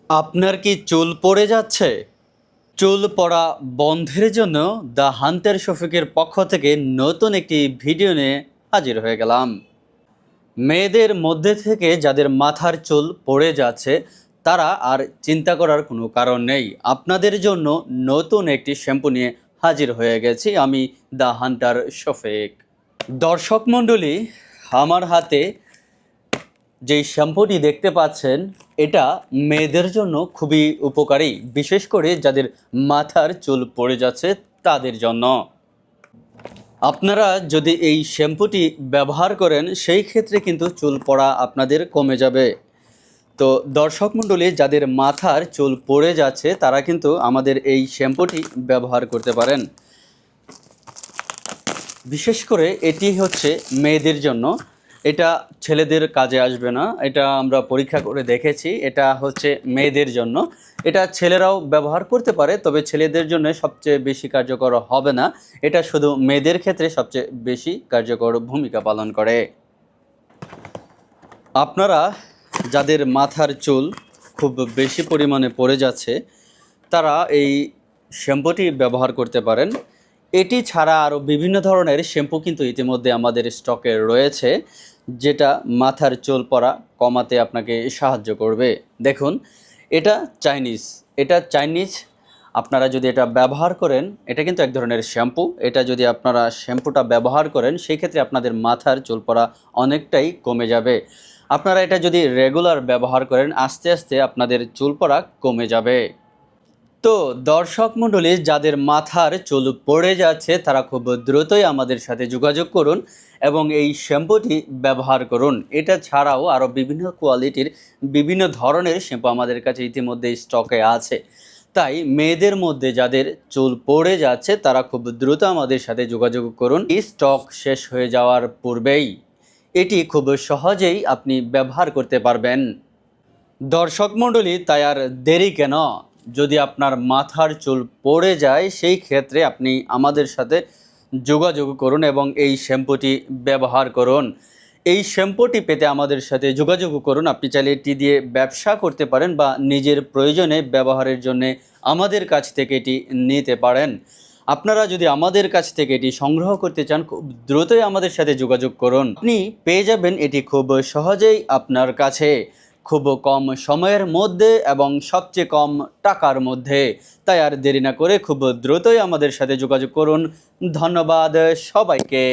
আপনার কি চুল পড়ে যাচ্ছে? চুল পড়া বন্ধের জন্য দ্য হান্টার শফিকের পক্ষ থেকে নতুন একটি ভিডিও নিয়ে হাজির হয়ে গেলাম। মেয়েদের মধ্যে থেকে যাদের মাথার চুল পড়ে যাচ্ছে তারা আর চিন্তা করার কোনো কারণ নেই। আপনাদের জন্য নতুন একটি শ্যাম্পু নিয়ে হাজির হয়ে গেছি আমি, দ্য হান্টার শফিক। দর্শক মণ্ডলী, আমার হাতে যেই শ্যাম্পুটি দেখতে পাচ্ছেন এটা মেয়েদের জন্য খুবই উপকারী, বিশেষ করে যাদের মাথার চুল পড়ে যাচ্ছে তাদের জন্য। আপনারা যদি এই শ্যাম্পুটি ব্যবহার করেন সেই ক্ষেত্রে কিন্তু চুল পড়া আপনাদের কমে যাবে। তো দর্শক মণ্ডলী, যাদের মাথার চুল পড়ে যাচ্ছে তারা কিন্তু আমাদের এই শ্যাম্পুটি ব্যবহার করতে পারেন। বিশেষ করে এটি হচ্ছে মেয়েদের জন্য, এটা ছেলেদের কাজে আসবে না। এটা আমরা পরীক্ষা করে দেখেছি, এটা হচ্ছে মেয়েদের জন্য। এটা ছেলেরাও ব্যবহার করতে পারে, তবে ছেলেদের জন্য সবচেয়ে বেশি কার্যকর হবে না। এটা শুধু মেয়েদের ক্ষেত্রে সবচেয়ে বেশি কার্যকর ভূমিকা পালন করে। আপনারা যাদের মাথার চুল খুব বেশি পরিমাণে পড়ে যাচ্ছে তারা এই শ্যাম্পুটি ব্যবহার করতে পারেন। এটি ছাড়া আরও বিভিন্ন ধরনের শ্যাম্পু কিন্তু ইতিমধ্যে আমাদের স্টকে রয়েছে, যেটা মাথার চুল পড়া কমাতে আপনাকে সাহায্য করবে। দেখুন, এটা চাইনিজ। আপনারা যদি এটা ব্যবহার করেন, এটা কিন্তু এক ধরনের শ্যাম্পু। এটা যদি আপনারা শ্যাম্পুটা ব্যবহার করেন সেই ক্ষেত্রে আপনাদের মাথার চুল পড়া অনেকটাই কমে যাবে। আপনারা এটা যদি রেগুলার ব্যবহার করেন আস্তে আস্তে আপনাদের চুল পড়া কমে যাবে। তো দর্শক মণ্ডলী, যাদের মাথার চুল পড়ে যাচ্ছে তারা খুব দ্রুতই আমাদের সাথে যোগাযোগ করুন এবং এই শ্যাম্পুটি ব্যবহার করুন। এটা ছাড়াও আরও বিভিন্ন কোয়ালিটির বিভিন্ন ধরনের শ্যাম্পু আমাদের কাছে ইতিমধ্যে স্টকে আছে। তাই মেয়েদের মধ্যে যাদের চুল পড়ে যাচ্ছে তারা খুব দ্রুত আমাদের সাথে যোগাযোগ করুন। এই স্টক শেষ হয়ে যাওয়ার পূর্বেই এটি খুব সহজেই আপনি ব্যবহার করতে পারবেন। দর্শক মণ্ডলী, তাই আর দেরি কেন? যদি আপনার মাথার চুল পড়ে যায় সেই ক্ষেত্রে আপনি আমাদের সাথে যোগাযোগ করুন এবং এই শ্যাম্পুটি ব্যবহার করুন। এই শ্যাম্পুটি পেতে আমাদের সাথে যোগাযোগ করুন। আপনি চাইলে এটি দিয়ে ব্যবসা করতে পারেন বা নিজের প্রয়োজনে ব্যবহারের জন্য আমাদের কাছ থেকে এটি নিতে পারেন। আপনারা যদি আমাদের কাছ থেকে এটি সংগ্রহ করতে চান খুব দ্রুতই আমাদের সাথে যোগাযোগ করুন। আপনি পেয়ে যাবেন এটি খুব সহজেই আপনার কাছে, খুব কম সময়ের মধ্যে এবং সবচেয়ে কম টাকার মধ্যে। তাই আর দেরি না করে খুব দ্রুতই আমাদের সাথে যোগাযোগ করুন। ধন্যবাদ সবাইকে।